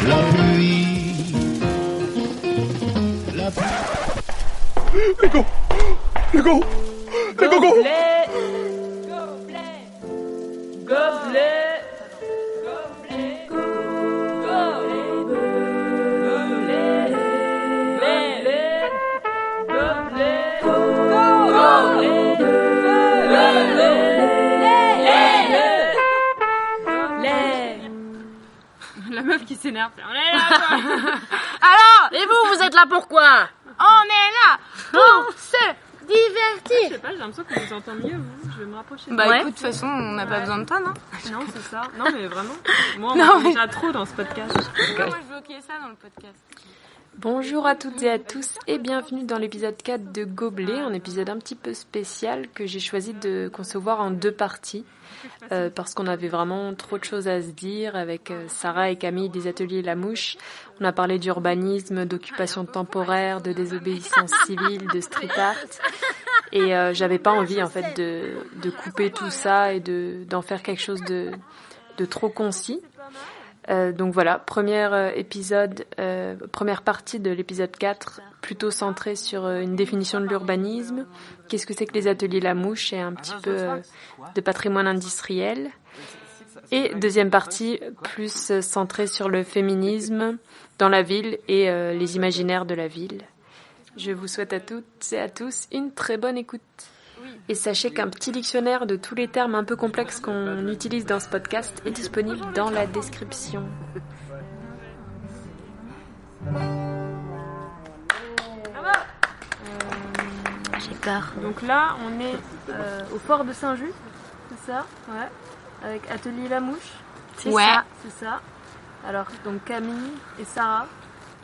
La pluie. La pluie. Les go. Gobelet. Gobelet. La meuf qui s'énerve. On est là, quoi. Alors, et vous êtes là pourquoi? On est là pour se Je divertir. sais pas, j'ai l'impression qu'on vous entend mieux, vous. Je vais me rapprocher. Bah Ouais. écoute, de toute façon, on n'a pas besoin de toi, non? Non, c'est ça. Non, mais vraiment. Moi, on Non, m'entend mais- déjà trop dans ce podcast. Moi, je bloquais ça dans le podcast. Bonjour à toutes et à tous et bienvenue dans l'épisode 4 de Gobelet, un épisode un petit peu spécial que j'ai choisi de concevoir en 2 parties parce qu'on avait vraiment trop de choses à se dire avec Sarah et Camille des ateliers La Mouche. On a parlé d'urbanisme, d'occupation temporaire, de désobéissance civile, de street art et j'avais pas envie en fait de couper tout ça et d'en faire quelque chose de trop concis. Donc voilà, première partie de l'épisode 4, plutôt centrée sur une définition de l'urbanisme. Qu'est-ce que c'est que les ateliers La Mouche et un petit peu de patrimoine industriel. Et deuxième partie, plus centrée sur le féminisme dans la ville et les imaginaires de la ville. Je vous souhaite à toutes et à tous une très bonne écoute. Et sachez qu'un petit dictionnaire de tous les termes un peu complexes qu'on utilise dans ce podcast est disponible dans la description. J'ai peur. Donc là, on est au fort de Saint-Just, c'est ça? Ouais. Avec Atelier La Mouche. Ouais. C'est ça. Alors, donc Camille et Sarah.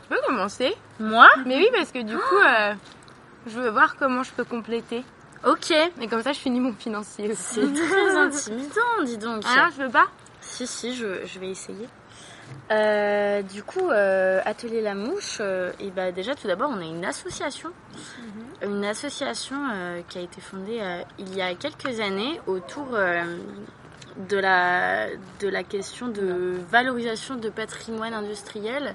Tu peux commencer? Moi? Mais oui, parce que du coup, je veux voir comment je peux compléter. Ok. Et comme ça, je finis mon financier aussi. C'est très intimidant, dis donc. Ah non, je veux pas? Si, je vais essayer. Du coup, Atelier La Mouche, et bah déjà tout d'abord, on a une association. Une association qui a été fondée il y a quelques années autour de la question de valorisation de patrimoine industriel,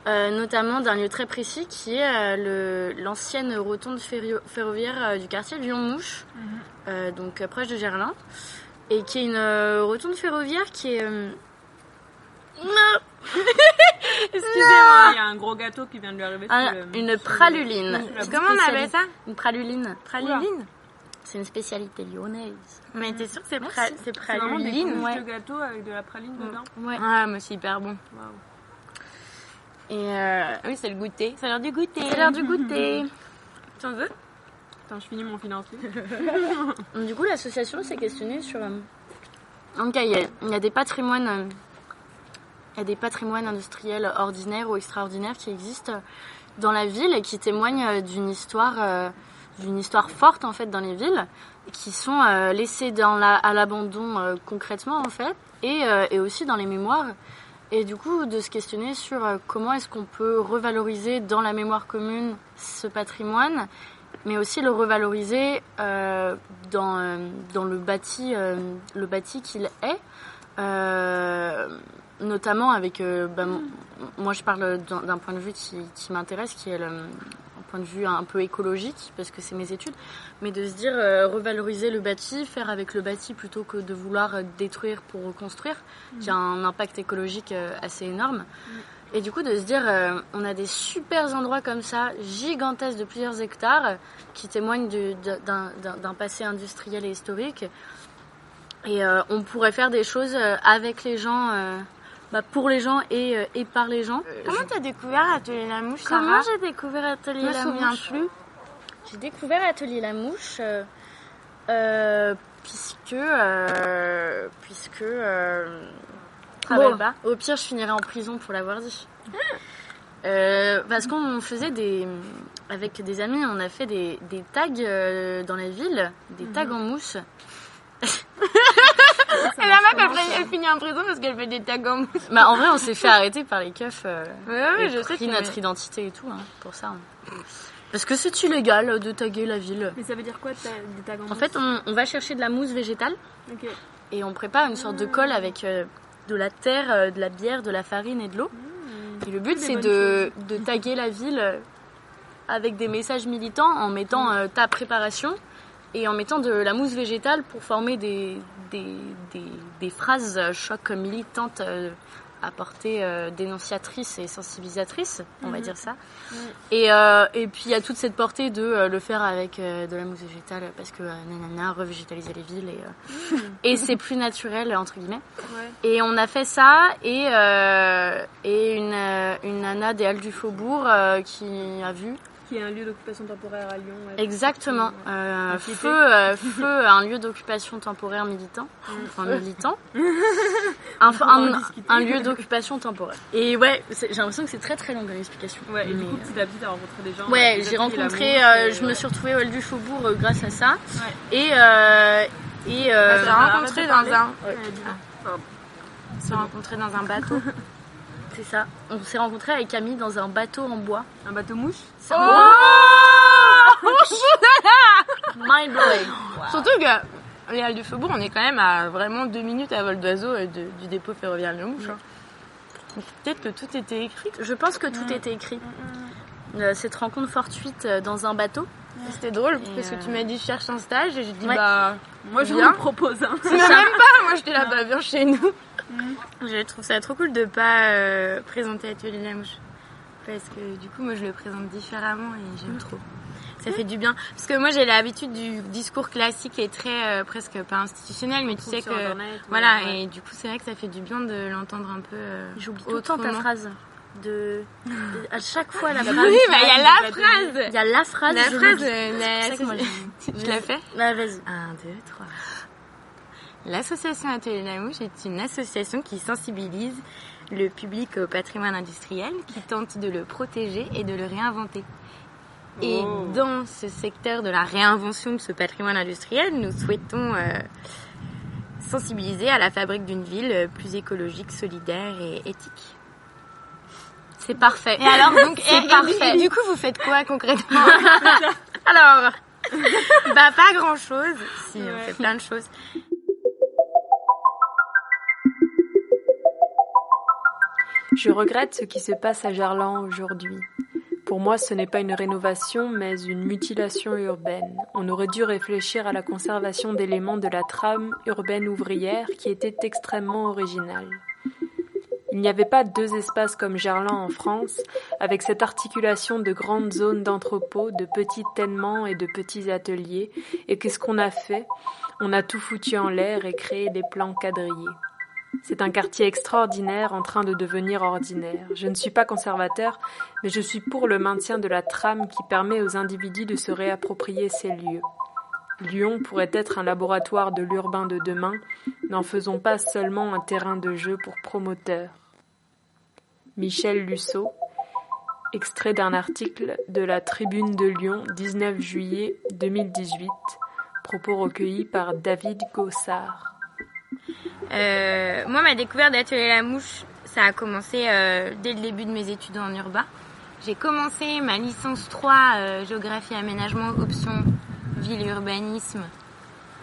notamment d'un lieu très précis qui est l'ancienne rotonde ferroviaire du quartier Lyon-Mouche, donc proche de Gerland, et qui est une rotonde ferroviaire qui est... Excusez-moi, il y a un gros gâteau qui vient de lui arriver. une praluline. Comment on appelle ça? Une praluline. Praluline? C'est une spécialité lyonnaise. Mais t'es sûre que c'est C'est vraiment des praluline? couches de gâteau avec de la praline dedans. Ouais. Ah, mais c'est hyper bon. Waouh. Et Oui, c'est le goûter. C'est l'heure du goûter. c'est l'heure du goûter. Tu en veux? Attends, je finis mon financier. Du coup, l'association s'est questionnée sur... Donc, il y a des patrimoines... Il y a des patrimoines industriels ordinaires ou extraordinaires qui existent dans la ville et qui témoignent d'une histoire forte en fait dans les villes, qui sont laissés à l'abandon concrètement en fait, et aussi dans les mémoires. Et du coup, de se questionner sur comment est-ce qu'on peut revaloriser dans la mémoire commune ce patrimoine, mais aussi le revaloriser dans le bâti qu'il est. Notamment avec, moi je parle d'un point de vue qui m'intéresse, qui est un point de vue un peu écologique, parce que c'est mes études, mais de se dire revaloriser le bâti, faire avec le bâti plutôt que de vouloir détruire pour reconstruire, qui a un impact écologique assez énorme. Et du coup de se dire, on a des super endroits comme ça, gigantesques de plusieurs hectares, qui témoignent d'un passé industriel et historique, et on pourrait faire des choses avec les gens... pour les gens et par les gens. Comment t'as découvert Atelier La Mouche, Comment Sarah? j'ai découvert Atelier Je me La souviens Mouche plus. J'ai découvert Atelier La Mouche puisque Travaille pas. au pire je finirai en prison pour l'avoir dit. Parce qu'on faisait avec des amis, on a fait des tags dans la ville, des tags en mousse. Et la meuf, elle finit en prison parce qu'elle fait des tags en mousse. Bah en vrai on s'est fait arrêter par les keufs Ouais, et je sais pris que notre identité et tout pour ça. Parce que c'est illégal de taguer la ville. Mais ça veut dire quoi des tags en En fait on va chercher de la mousse végétale Ok. et on prépare une sorte de colle avec de la terre, de la bière, de la farine et de l'eau. Et le but, c'est de taguer la ville avec des messages militants en mettant ta préparation et en mettant de la mousse végétale pour former des phrases choc militantes à portée dénonciatrice et sensibilisatrice, on va dire ça. Et puis il y a toute cette portée de le faire avec de la mousse végétale parce que nanana, revégétaliser les villes et c'est plus naturel entre guillemets. Ouais. Et on a fait ça et une nana des Halles du Faubourg qui a vu. Qui est un lieu d'occupation temporaire à Lyon. Ouais. Exactement. Feu, un lieu d'occupation temporaire militant. Enfin, militant. Un lieu d'occupation temporaire. Et ouais, j'ai l'impression que c'est très très long comme explication. Ouais, et du coup, petit à petit, t'as rencontré des gens. Ouais, j'ai rencontré, je me suis retrouvée au Hall du Faubourg grâce à ça. Ouais. Et on s'est rencontrés dans un... On s'est rencontrés dans un bateau. C'est ça. On s'est rencontrés avec Camille dans un bateau en bois. Un bateau mouche. Oh mind blowing. Wow. Surtout que les Halles du Faubourg, on est quand même à vraiment 2 minutes à vol d'oiseau du dépôt ferroviaire Lyon-Mouche. Peut-être que tout était écrit. Je pense que tout était écrit. Cette rencontre fortuite dans un bateau. C'était drôle parce que tu m'as dit je cherche un stage et j'ai dit moi je vous le propose. Tu m'as même pas, moi j'étais là viens chez nous. Je trouve ça trop cool de pas présenter Atelier La Mouche parce que du coup moi je le présente différemment et j'aime trop. Ça fait du bien parce que moi j'ai l'habitude du discours classique et très presque pas institutionnel mais tu sais que Internet, voilà et du coup c'est vrai que ça fait du bien de l'entendre un peu j'oublie tout le temps ta phrase. À chaque fois la phrase. Oui, bah il y a la phrase. Il y a la phrase. La phrase. Je la fais. Bah vas-y. 1, 2, 3. L'association Atelier La Mouche est une association qui sensibilise le public au patrimoine industriel, qui tente de le protéger et de le réinventer. Et dans ce secteur de la réinvention de ce patrimoine industriel, nous souhaitons sensibiliser à la fabrique d'une ville plus écologique, solidaire et éthique. C'est parfait. Et alors donc c'est parfait. Et du coup vous faites quoi concrètement? Alors pas grand chose. Si on fait plein de choses. Je regrette ce qui se passe à Gerland aujourd'hui. Pour moi, ce n'est pas une rénovation, mais une mutilation urbaine. On aurait dû réfléchir à la conservation d'éléments de la trame urbaine ouvrière qui était extrêmement originale. Il n'y avait pas 2 espaces comme Gerland en France, avec cette articulation de grandes zones d'entrepôts, de petits tènements et de petits ateliers. Et qu'est-ce qu'on a fait? On a tout foutu en l'air et créé des plans quadrillés. C'est un quartier extraordinaire en train de devenir ordinaire. Je ne suis pas conservateur, mais je suis pour le maintien de la trame qui permet aux individus de se réapproprier ces lieux. Lyon pourrait être un laboratoire de l'urbain de demain, n'en faisons pas seulement un terrain de jeu pour promoteurs. Michel Lusseau, extrait d'un article de la Tribune de Lyon, 19 juillet 2018, propos recueillis par David Gossard. Moi, ma découverte d'Atelier La Mouche, ça a commencé dès le début de mes études en urbain. J'ai commencé ma licence 3 géographie aménagement option ville et urbanisme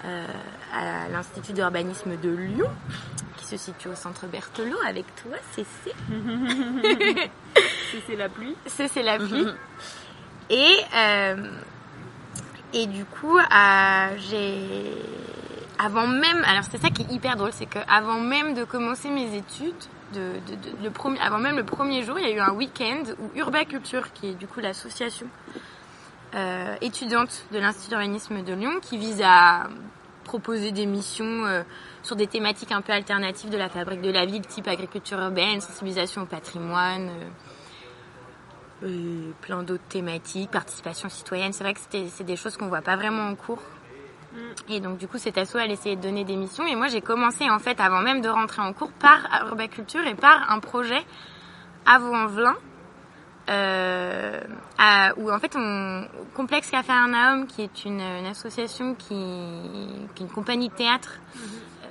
à l'Institut d'urbanisme de Lyon, qui se situe au centre Berthelot avec toi, Cécé. C'est la pluie. C'est la pluie. Et du coup, avant même, alors c'est ça qui est hyper drôle, c'est qu'avant même de commencer mes études, avant même le premier jour, il y a eu un week-end où Urbaculture, qui est du coup l'association étudiante de l'Institut d'urbanisme de Lyon, qui vise à proposer des missions sur des thématiques un peu alternatives de la fabrique de la ville, type agriculture urbaine, sensibilisation au patrimoine, plein d'autres thématiques, participation citoyenne. C'est vrai que c'est des choses qu'on voit pas vraiment en cours. Et donc du coup cette asso elle essayait de donner des missions et moi j'ai commencé en fait avant même de rentrer en cours par Urbaculture et par un projet à Vaux-en-Velin où en fait Complexe Capharnaüm qui est une association qui est une compagnie de théâtre.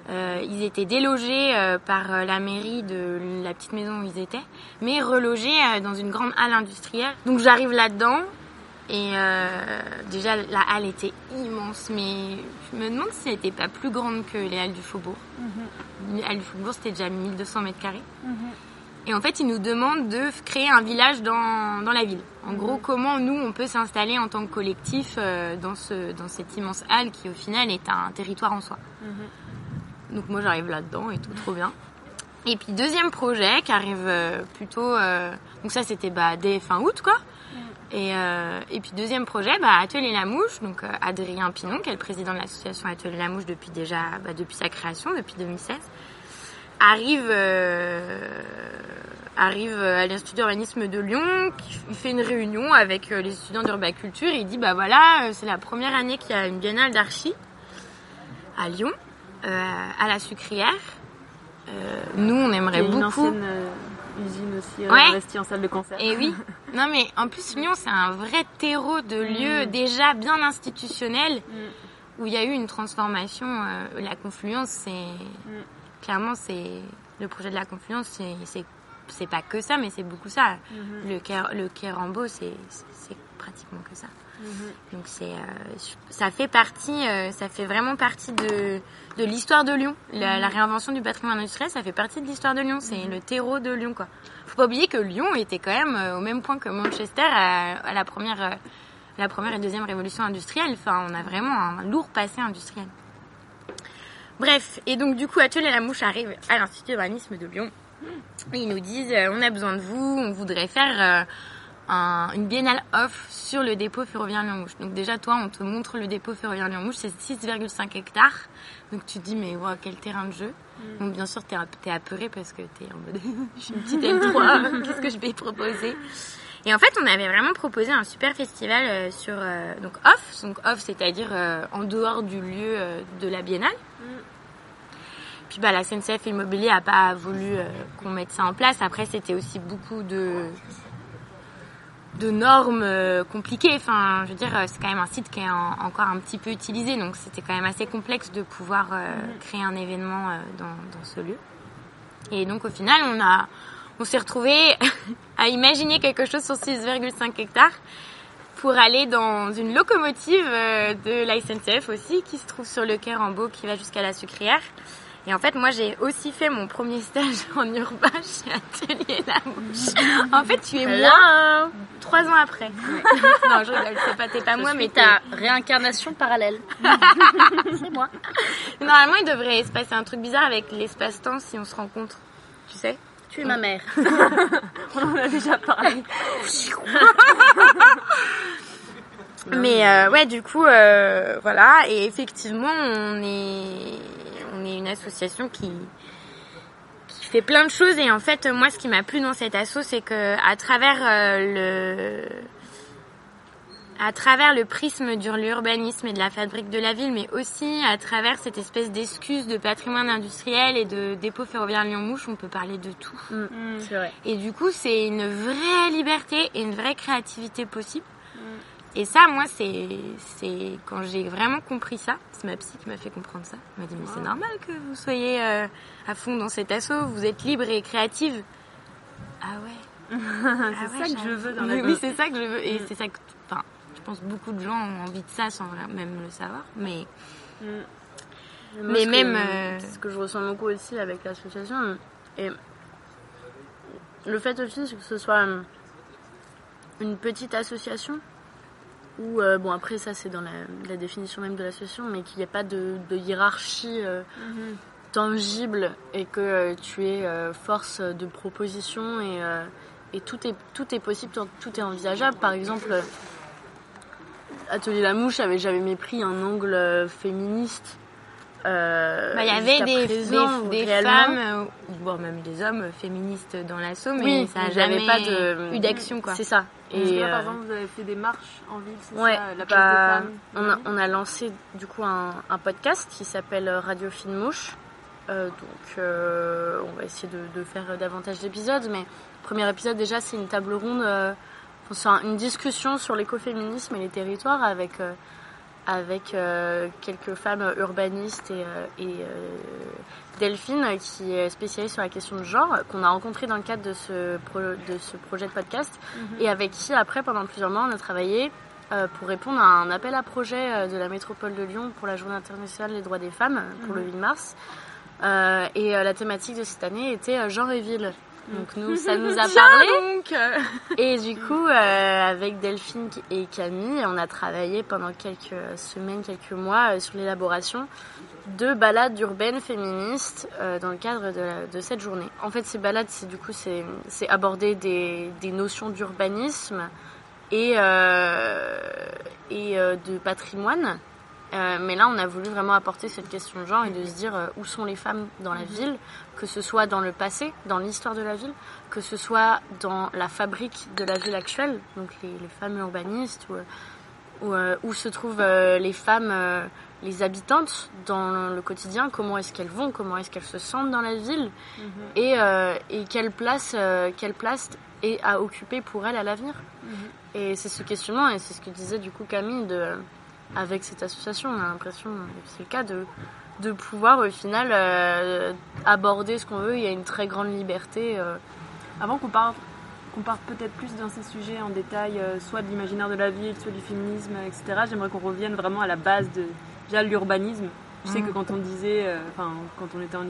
Ils étaient délogés par la mairie de la petite maison où ils étaient, mais relogés dans une grande halle industrielle. Donc j'arrive là-dedans et déjà la halle était immense, mais je me demande si elle n'était pas plus grande que les halles du Faubourg. Les halles du Faubourg c'était déjà 1200 mètres carrés. Et en fait, ils nous demandent de créer un village dans la ville. En gros, comment nous, on peut s'installer en tant que collectif dans cette immense halle qui, au final, est un territoire en soi. Donc moi, j'arrive là-dedans et tout, trop bien. Et puis, deuxième projet qui arrive plutôt... donc ça, c'était dès fin août, quoi. Et puis, deuxième projet, Atelier La Mouche. Donc, Adrien Pinon, qui est le président de l'association Atelier La Mouche depuis sa création, depuis 2016. Arrive à l'Institut d'urbanisme de Lyon, il fait une réunion avec les étudiants d'urbaculture et il dit c'est la première année qu'il y a une biennale d'archi à Lyon, à la Sucrière. Nous, on aimerait beaucoup. Une ancienne usine aussi investie en salle de concert. Et oui. Non, mais en plus, Lyon, c'est un vrai terreau de lieux déjà bien institutionnels où il y a eu une transformation. La Confluence, clairement, le projet de la Confluence, c'est pas que ça, mais c'est beaucoup ça. Le quai Rambaud, c'est pratiquement que ça. Donc ça fait vraiment partie de l'histoire de Lyon. La réinvention du patrimoine industriel, ça fait partie de l'histoire de Lyon. C'est le terreau de Lyon, quoi. Faut pas oublier que Lyon était quand même au même point que Manchester à la première et deuxième révolution industrielle. Enfin, on a vraiment un lourd passé industriel. Bref, et donc du coup, Atelier La Mouche arrive à l'Institut d'urbanisme de Lyon. Et ils nous disent, on a besoin de vous, on voudrait faire une biennale off sur le dépôt ferroviaire Lyon-Mouche. Donc déjà, toi, on te montre le dépôt ferroviaire Lyon-Mouche, c'est 6,5 hectares. Donc tu te dis, mais wow, quel terrain de jeu. Donc bien sûr, t'es apeuré parce que t'es en mode, je suis une petite L3, qu'est-ce que je vais proposer ? Et en fait, on avait vraiment proposé un super festival sur donc off, c'est-à-dire en dehors du lieu de la biennale. Puis la SNCF Immobilier a pas voulu qu'on mette ça en place. Après, c'était aussi beaucoup de normes compliquées. Enfin, je veux dire, c'est quand même un site qui est encore un petit peu utilisé, donc c'était quand même assez complexe de pouvoir créer un événement dans ce lieu. Et donc, au final, on s'est retrouvés à imaginer quelque chose sur 6,5 hectares pour aller dans une locomotive de la SNCF aussi, qui se trouve sur le quai Rambaud, qui va jusqu'à la Sucrière. Et en fait, moi, j'ai aussi fait mon premier stage en urbain chez Atelier La Mouche. En fait, tu es moi 3 ans après. Non, je rigole, t'es pas moi, mais ta réincarnation parallèle. C'est moi. Normalement, il devrait se passer un truc bizarre avec l'espace-temps si on se rencontre. Tu sais ? Tu es ma mère. On en a déjà parlé. Mais ouais, du coup, voilà. Et effectivement, on est une association qui fait plein de choses. Et en fait, moi, ce qui m'a plu dans cette asso, c'est que à travers le prisme de l'urbanisme et de la fabrique de la ville, mais aussi à travers cette espèce d'excuse de patrimoine industriel et de dépôt ferroviaire Lyon-Mouche, on peut parler de tout. C'est vrai. Et du coup, c'est une vraie liberté et une vraie créativité possible. Et ça, moi, c'est quand j'ai vraiment compris ça, c'est ma psy qui m'a fait comprendre ça. Elle m'a dit, mais c'est normal que vous soyez à fond dans cet asso, vous êtes libre et créative. Ah ouais. C'est ça que je veux dans la vie. Oui, c'est ça que je veux. Et c'est ça que, enfin, je pense que beaucoup de gens ont envie de ça sans même le savoir. Mais ce que je ressens beaucoup aussi avec l'association, et le fait aussi que ce soit une petite association, où, bon après ça c'est dans la définition même de l'association, mais qu'il n'y ait pas de hiérarchie tangible et que tu es force de proposition et tout est possible, tout est envisageable. Par exemple, Atelier La Mouche avait jamais pris un angle féministe. Il y avait des femmes, bon, même des hommes féministes dans l'asso, mais oui, ça n'a jamais pas eu d'action, quoi. C'est ça. Et là, par exemple, vous avez fait des marches en ville, c'est ouais, ça, la place des femmes. On a lancé du coup un podcast qui s'appelle Radio Fine Mouche. Donc on va essayer de faire davantage d'épisodes, mais le premier épisode déjà c'est une table ronde, c'est une discussion sur l'écoféminisme et les territoires avec quelques femmes urbanistes et Delphine qui est spécialiste sur la question de genre, qu'on a rencontré dans le cadre de ce projet de podcast, et avec qui après pendant plusieurs mois on a travaillé pour répondre à un appel à projet de la métropole de Lyon pour la journée internationale des droits des femmes pour le 8 mars. Et la thématique de cette année était genre et ville. Donc nous, ça nous a parlé. Et du coup, avec Delphine et Camille, on a travaillé pendant quelques semaines, quelques mois sur l'élaboration de balades urbaines féministes dans le cadre de cette journée. En fait, ces balades, c'est aborder des notions d'urbanisme et de patrimoine. Mais là, on a voulu vraiment apporter cette question de genre et de se dire où sont les femmes dans la ville, que ce soit dans le passé, dans l'histoire de la ville, que ce soit dans la fabrique de la ville actuelle, donc les femmes urbanistes, où se trouvent les femmes, les habitantes dans le quotidien, comment est-ce qu'elles vont, comment est-ce qu'elles se sentent dans la ville, et quelle place est à occuper pour elles à l'avenir. Et c'est ce questionnement, et c'est ce que disait du coup Camille, avec cette association, on a l'impression, que c'est le cas, de pouvoir au final aborder ce qu'on veut. Il y a une très grande liberté. Avant qu'on parte peut-être plus dans ces sujets en détail, soit de l'imaginaire de la ville, soit du féminisme, etc., j'aimerais qu'on revienne vraiment à la base de déjà l'urbanisme. Je sais que quand on disait, quand on était en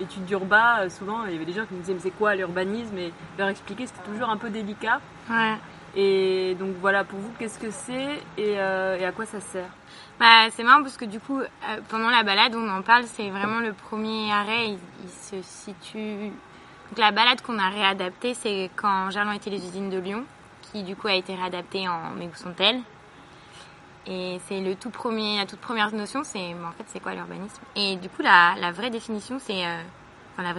études d'urba, souvent il y avait des gens qui nous disaient mais c'est quoi l'urbanisme, et leur expliquer c'était toujours un peu délicat. Ouais. Et donc voilà, pour vous, qu'est-ce que c'est et à quoi ça sert? C'est marrant parce que du coup, pendant la balade, on en parle, c'est vraiment le premier arrêt, il se situe... Donc la balade qu'on a réadaptée, c'est quand Gerland était les usines de Lyon, qui du coup a été réadaptée en Mais où sont-elles? Et c'est la toute première notion, c'est en fait c'est quoi l'urbanisme? Et du coup la vraie définition, la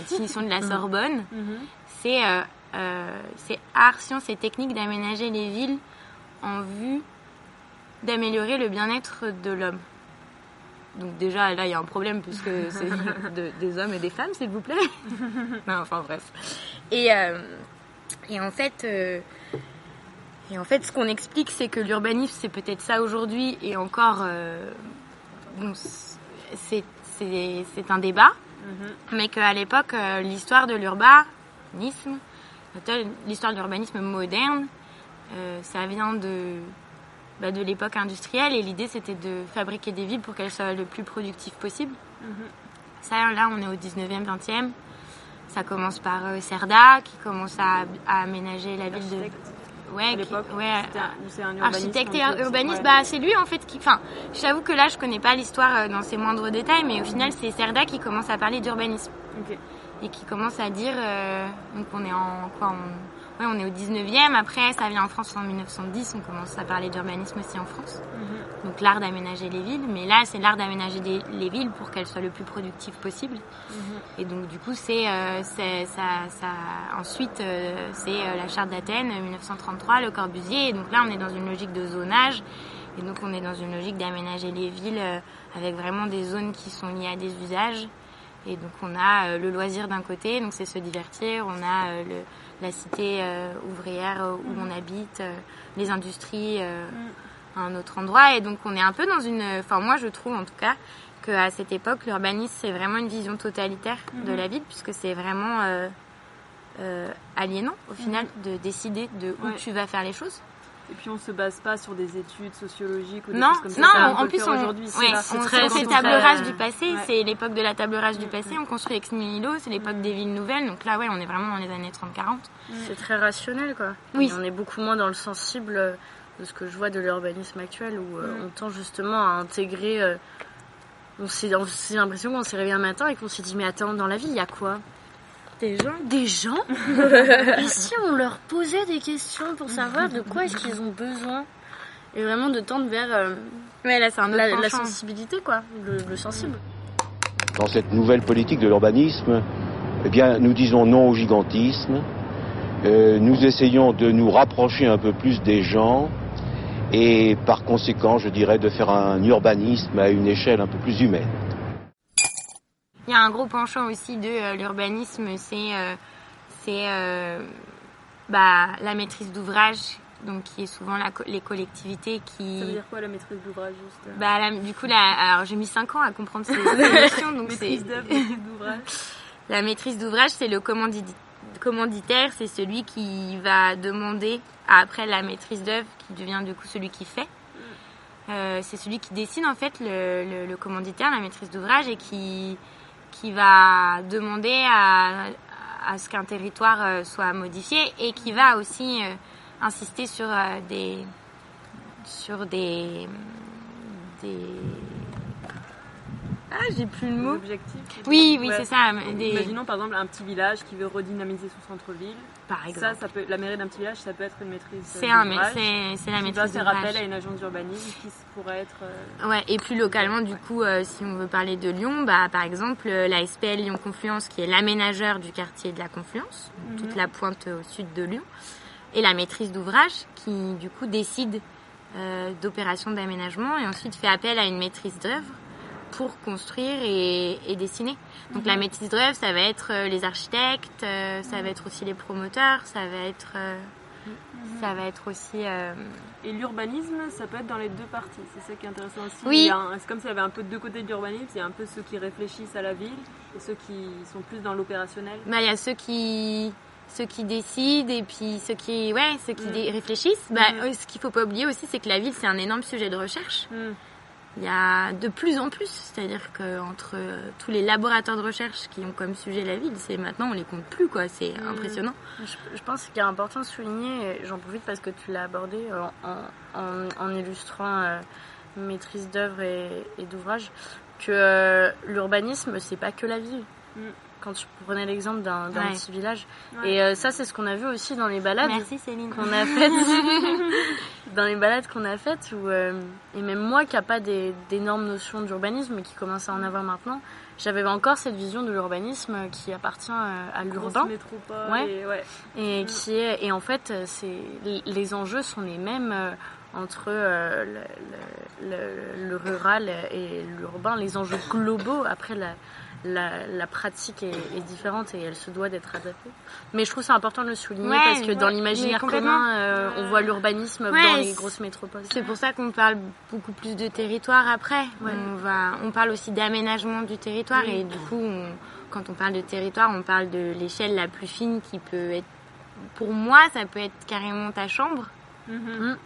définition de la Sorbonne, c'est art, sciences et techniques d'aménager les villes en vue d'améliorer le bien-être de l'homme. Donc déjà là il y a un problème puisque c'est des hommes et des femmes, s'il vous plaît. Non, enfin bref. Et en fait ce qu'on explique, c'est que l'urbanisme c'est peut-être ça aujourd'hui, et encore c'est un débat, mais qu'à l'époque l'histoire de l'urbanisme moderne, ça vient de l'époque industrielle, et l'idée c'était de fabriquer des villes pour qu'elles soient le plus productives possible. Ça, là on est au 19e, 20e. Ça commence par Cerda qui commence à aménager la ville de... À l'époque, c'est un architecte et urbaniste, c'est lui en fait qui... j'avoue que là je connais pas l'histoire dans ses moindres détails, mais au final c'est Cerda qui commence à parler d'urbanisme. Et qui commence à dire... donc on est on est au 19e, après ça vient en France en 1910, on commence à parler d'urbanisme aussi en France. Donc l'art d'aménager les villes, mais là c'est l'art d'aménager les villes pour qu'elles soient le plus productives possible. Et donc du coup ensuite c'est la charte d'Athènes 1933, Le Corbusier, et donc là on est dans une logique de zonage, et donc on est dans une logique d'aménager les villes avec vraiment des zones qui sont liées à des usages. Et donc on a le loisir d'un côté, donc c'est se divertir, on a la cité ouvrière où on habite, les industries à un autre endroit, et donc on est un peu dans une... moi je trouve en tout cas qu'à cette époque l'urbanisme c'est vraiment une vision totalitaire de la ville, puisque c'est vraiment aliénant au final de décider de où tu vas faire les choses. Et puis on se base pas sur des études sociologiques ou des choses comme ça. Non, en plus c'est table rase du passé, c'est l'époque de la table rase du passé, on construit ex nihilo, c'est l'époque des villes nouvelles, donc là on est vraiment dans les années 30-40. C'est très rationnel quoi. Oui. On est beaucoup moins dans le sensible de ce que je vois de l'urbanisme actuel, où on tend justement à intégrer... on s'est l'impression qu'on s'est réveillé un matin et qu'on s'est dit mais attends, dans la ville il y a quoi? Des gens Et si on leur posait des questions pour savoir de quoi est-ce qu'ils ont besoin, et vraiment de tendre vers là, c'est la sensibilité quoi, le sensible. Dans cette nouvelle politique de l'urbanisme, nous disons non au gigantisme, nous essayons de nous rapprocher un peu plus des gens, et par conséquent je dirais de faire un urbanisme à une échelle un peu plus humaine. Il y a un gros penchant aussi de l'urbanisme, c'est la maîtrise d'ouvrage, donc qui est souvent les collectivités qui... Ça veut dire quoi la maîtrise d'ouvrage juste Du coup, alors j'ai mis 5 ans à comprendre ces notions. Donc maîtrise d'ouvrage. La maîtrise d'ouvrage, c'est le commanditaire, c'est celui qui va demander après la maîtrise d'œuvre, qui devient du coup celui qui fait. C'est celui qui décide en fait le commanditaire, la maîtrise d'ouvrage, et qui va demander à ce qu'un territoire soit modifié et qui va aussi insister sur des j'ai plus le mot. Objectif. Oui, Ouais. c'est ça. Imaginons par exemple un petit village qui veut redynamiser son centre-ville. Par exemple. Ça peut, la mairie d'un petit village, ça peut être une maîtrise C'est d'ouvrage. c'est la Qui maîtrise va faire d'ouvrage. appel à une agence d'urbanisme qui pourrait être... Ouais, et plus localement, du coup, si on veut parler de Lyon, par exemple, la SPL Lyon Confluence, qui est l'aménageur du quartier de la Confluence, toute la pointe au sud de Lyon, et la maîtrise d'ouvrage, qui, du coup, décide d'opérations d'aménagement et ensuite fait appel à une maîtrise d'œuvre pour construire et dessiner. Donc la maîtrise d'œuvre, ça va être les architectes, ça va être aussi les promoteurs, ça va être aussi... Et l'urbanisme, ça peut être dans les deux parties. C'est ça qui est intéressant aussi. Oui. C'est comme s'il y avait un peu deux côtés de l'urbanisme. Il y a un peu ceux qui réfléchissent à la ville et ceux qui sont plus dans l'opérationnel. Il y a ceux qui décident et puis ceux qui réfléchissent. Ce qu'il faut pas oublier aussi, c'est que la ville, c'est un énorme sujet de recherche. Il y a de plus en plus, c'est-à-dire qu'entre tous les laboratoires de recherche qui ont comme sujet la ville, maintenant on les compte plus, quoi. C'est impressionnant. Je pense qu'il est important de souligner, et j'en profite parce que tu l'as abordé en illustrant maîtrise d'œuvre et d'ouvrage, que l'urbanisme, c'est pas que la ville. Quand tu prenais l'exemple d'un petit village. Ouais. Et ça, c'est ce qu'on a vu aussi dans les balades. Merci Céline. Qu'on a faites. Dans les balades qu'on a faites. Et même moi, qui n'a pas d'énormes notions d'urbanisme, mais qui commence à en avoir maintenant, j'avais encore cette vision de l'urbanisme qui appartient à l'urbain. Métropole. Et en fait, les enjeux sont les mêmes entre le rural et l'urbain. Les enjeux globaux, après la pratique est différente et elle se doit d'être adaptée. Mais je trouve ça important de le souligner parce que dans l'imaginaire commun, on voit l'urbanisme dans les grosses métropoles. C'est pour ça qu'on parle beaucoup plus de territoire après. Ouais. On parle aussi d'aménagement du territoire et du coup, quand on parle de territoire, on parle de l'échelle la plus fine qui peut être, pour moi, ça peut être carrément ta chambre.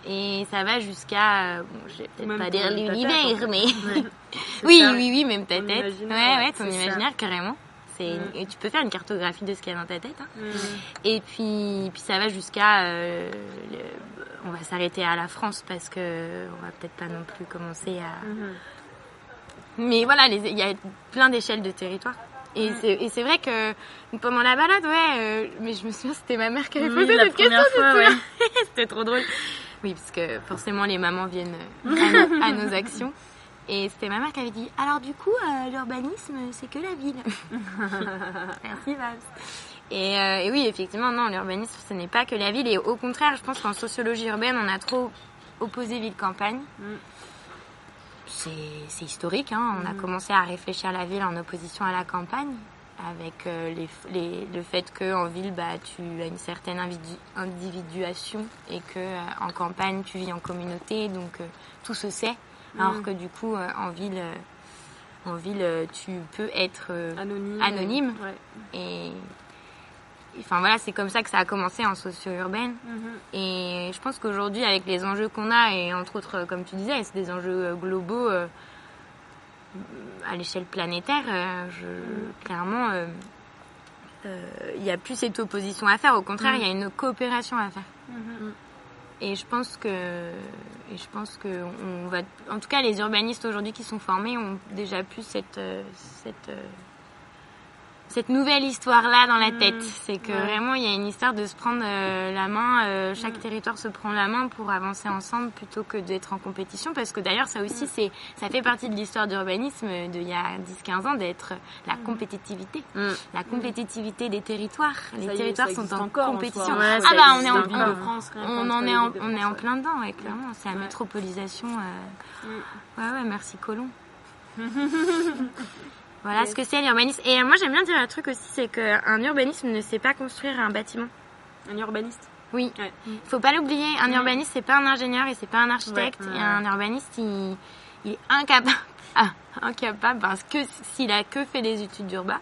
Et ça va jusqu'à, je vais peut-être pas dire l'univers, mais oui, même ta tête. Ton imaginaire carrément. Et tu peux faire une cartographie de ce qu'il y a dans ta tête. Et puis ça va jusqu'à, on va s'arrêter à la France parce que on va peut-être pas non plus commencer à. Mais voilà, il y a plein d'échelles de territoire. Et c'est vrai que pendant la balade, mais je me souviens, c'était ma mère qui avait posé cette question. C'était trop drôle. Oui, parce que forcément, les mamans viennent à nos actions. Et c'était ma mère qui avait dit, alors du coup, l'urbanisme, c'est que la ville. Merci, Babs. Et oui, effectivement, non, l'urbanisme, ce n'est pas que la ville. Et au contraire, je pense qu'en sociologie urbaine, on a trop opposé ville-campagne. C'est historique, hein. On a commencé à réfléchir la ville en opposition à la campagne, avec le fait qu'en ville, tu as une certaine individuation et qu'en campagne, tu vis en communauté, donc tout se sait. Alors que du coup, en ville, tu peux être anonyme. Et enfin voilà, c'est comme ça que ça a commencé en socio-urbaine. Et je pense qu'aujourd'hui, avec les enjeux qu'on a, et entre autres, comme tu disais, c'est des enjeux globaux à l'échelle planétaire, clairement, il n'y a plus cette opposition à faire. Au contraire, il y a une coopération à faire. Et je pense que on va, en tout cas, les urbanistes aujourd'hui qui sont formés ont déjà plus cette nouvelle histoire-là dans la tête. C'est que vraiment, il y a une histoire de se prendre la main, chaque territoire se prend la main pour avancer ensemble plutôt que d'être en compétition. Parce que d'ailleurs, ça aussi, ça fait partie de l'histoire d'urbanisme d'il y a 10-15 ans, d'être la compétitivité. La compétitivité des territoires. Les territoires sont en compétition. On est en plein dedans, clairement. C'est la métropolisation. Merci Colomb. Voilà ce que c'est l'urbanisme. Et moi, j'aime bien dire un truc aussi, c'est qu'un urbanisme ne sait pas construire un bâtiment. Un urbaniste? Oui. Faut pas l'oublier. Un urbaniste, c'est pas un ingénieur et c'est pas un architecte. Et un urbaniste, il est incapable, parce que s'il a que fait des études d'urbain,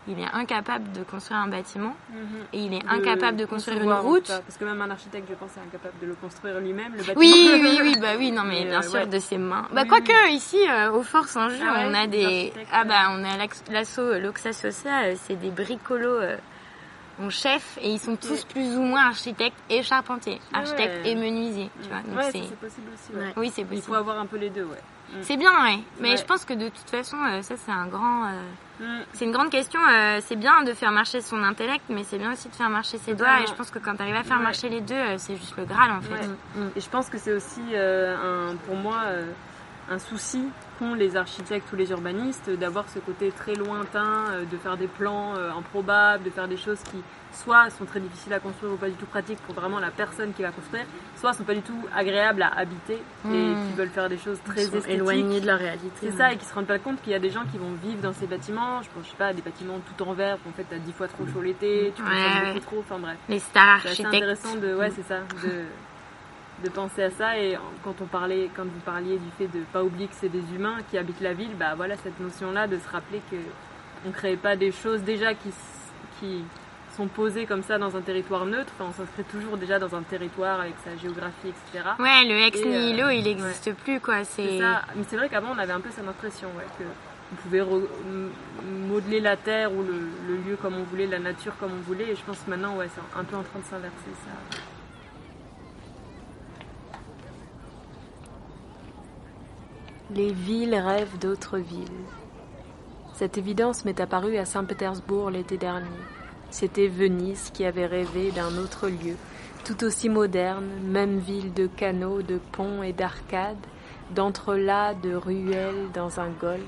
il est incapable de construire un bâtiment et il est incapable de construire une route. Parce que même un architecte, je pense, est incapable de le construire lui-même, le bâtiment. Oui, non, mais bien sûr, de ses mains. Quoique, ici, au Fort Saint-Just, on a on a l'asso Loxa Socia, c'est des bricolos chef et ils sont tous plus ou moins architectes et charpentiers, architectes et menuisiers, tu vois. Donc c'est possible aussi. Ouais. Oui, c'est possible. Il faut avoir un peu les deux, C'est bien, mais je pense que de toute façon, ça c'est un grand... C'est une grande question. C'est bien de faire marcher son intellect, mais c'est bien aussi de faire marcher ses doigts. Et je pense que quand tu arrives à faire marcher les deux, c'est juste le Graal en fait. Et je pense que c'est aussi, pour moi, un souci qu'ont les architectes ou les urbanistes d'avoir ce côté très lointain, de faire des plans improbables, de faire des choses qui soit sont très difficiles à construire ou pas du tout pratiques pour vraiment la personne qui va construire, soit sont pas du tout agréables à habiter et qui veulent faire des choses très esthétiques, éloignées de la réalité. C'est ça, et qui se rendent pas compte qu'il y a des gens qui vont vivre dans ces bâtiments, je sais pas, des bâtiments tout en verre, en fait t'as 10 fois trop chaud l'été, tu consommes beaucoup trop, enfin bref. Les stars architectes. C'est intéressant de penser à ça, et quand vous parliez du fait de pas oublier que c'est des humains qui habitent la ville, bah voilà cette notion-là de se rappeler que on crée pas des choses déjà qui sont posées comme ça dans un territoire neutre, enfin, on s'inscrit toujours déjà dans un territoire avec sa géographie, etc. Ouais, le ex nihilo, il n'existe plus, quoi. C'est ça, mais c'est vrai qu'avant on avait un peu cette impression, que on pouvait modeler la terre ou le lieu comme on voulait, la nature comme on voulait, et je pense que maintenant, c'est un peu en train de s'inverser, ça. Les villes rêvent d'autres villes. Cette évidence m'est apparue à Saint-Pétersbourg l'été dernier. C'était Venise qui avait rêvé d'un autre lieu, tout aussi moderne, même ville de canaux, de ponts et d'arcades, d'entrelacs, de ruelles dans un golfe.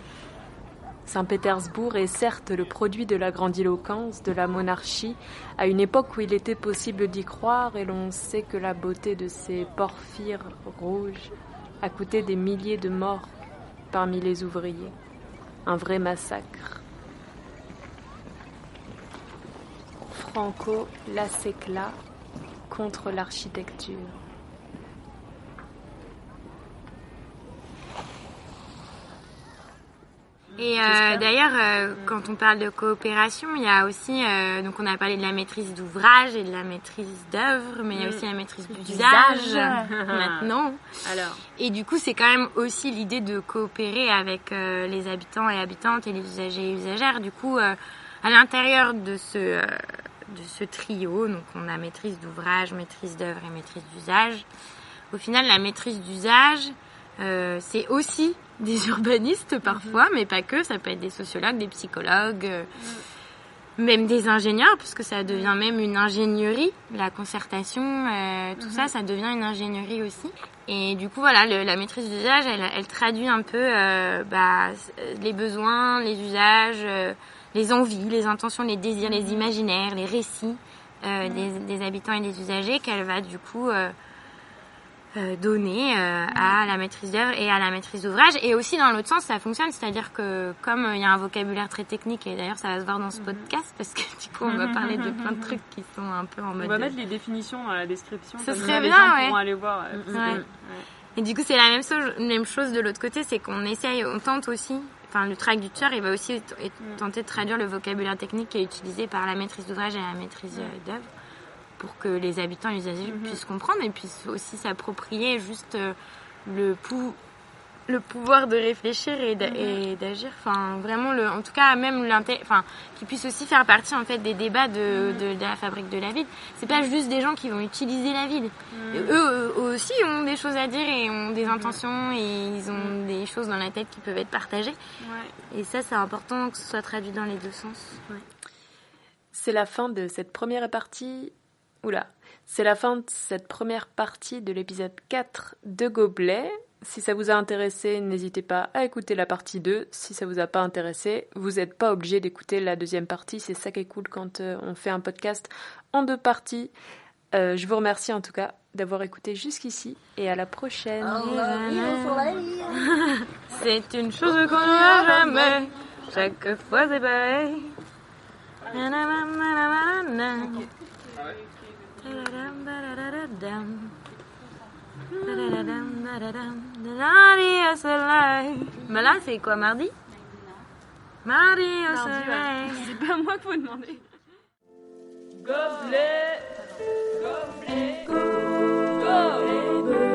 Saint-Pétersbourg est certes le produit de la grandiloquence, de la monarchie, à une époque où il était possible d'y croire, et l'on sait que la beauté de ses porphyres rouges a coûté des milliers de morts parmi les ouvriers. Un vrai massacre. Franco Lasecla contre l'architecture. Et d'ailleurs, quand on parle de coopération, il y a aussi, donc on a parlé de la maîtrise d'ouvrage et de la maîtrise d'œuvre, mais il y a aussi la maîtrise d'usage maintenant. Alors. Et du coup, c'est quand même aussi l'idée de coopérer avec les habitants et habitantes et les usagers et usagères. Du coup, à l'intérieur de ce trio, donc on a maîtrise d'ouvrage, maîtrise d'œuvre et maîtrise d'usage. Au final, la maîtrise d'usage, c'est aussi des urbanistes parfois, mais pas que. Ça peut être des sociologues, des psychologues, même des ingénieurs, puisque ça devient même une ingénierie. La concertation, tout ça, ça devient une ingénierie aussi. Et du coup, voilà, la maîtrise d'usage, elle traduit un peu les besoins, les usages, les envies, les intentions, les désirs, les imaginaires, les récits des habitants et des usagers qu'elle va du coup donner à la maîtrise d'œuvre et à la maîtrise d'ouvrage. Et aussi dans l'autre sens, ça fonctionne, c'est-à-dire que comme il y a un vocabulaire très technique, et d'ailleurs ça va se voir dans ce podcast, parce que du coup on va parler de plein de trucs qui sont un peu en mode... On va mettre les définitions dans la description, ça comme serait les bien, gens pourront aller voir. Et du coup c'est la même chose de l'autre côté, c'est qu'on essaye, on tente aussi, enfin le traducteur il va aussi tenter de traduire le vocabulaire technique qui est utilisé par la maîtrise d'ouvrage et la maîtrise d'œuvre, pour que les habitants et les usagers puissent comprendre et puissent aussi s'approprier juste le pouvoir de réfléchir et d'agir. Enfin, vraiment, en tout cas, même qu'ils puissent aussi faire partie en fait des débats de la fabrique de la ville. C'est pas juste des gens qui vont utiliser la ville. Eux aussi ont des choses à dire et ont des intentions et ils ont des choses dans la tête qui peuvent être partagées. Et ça, c'est important que ce soit traduit dans les deux sens. C'est la fin de cette première partie. C'est la fin de cette première partie de l'épisode 4 de Gobelet. Si ça vous a intéressé, n'hésitez pas à écouter la partie 2. Si ça vous a pas intéressé, vous n'êtes pas obligé d'écouter la deuxième partie. C'est ça qui est cool quand on fait un podcast en 2 parties. Je vous remercie en tout cas d'avoir écouté jusqu'ici et à la prochaine. C'est une chose qu'on n'aura jamais. Chaque fois c'est pareil. Mais là, c'est quoi, mardi? Mardi au soleil. C'est pas moi qu'il faut demander. Gobelet, gobelet, gobelet.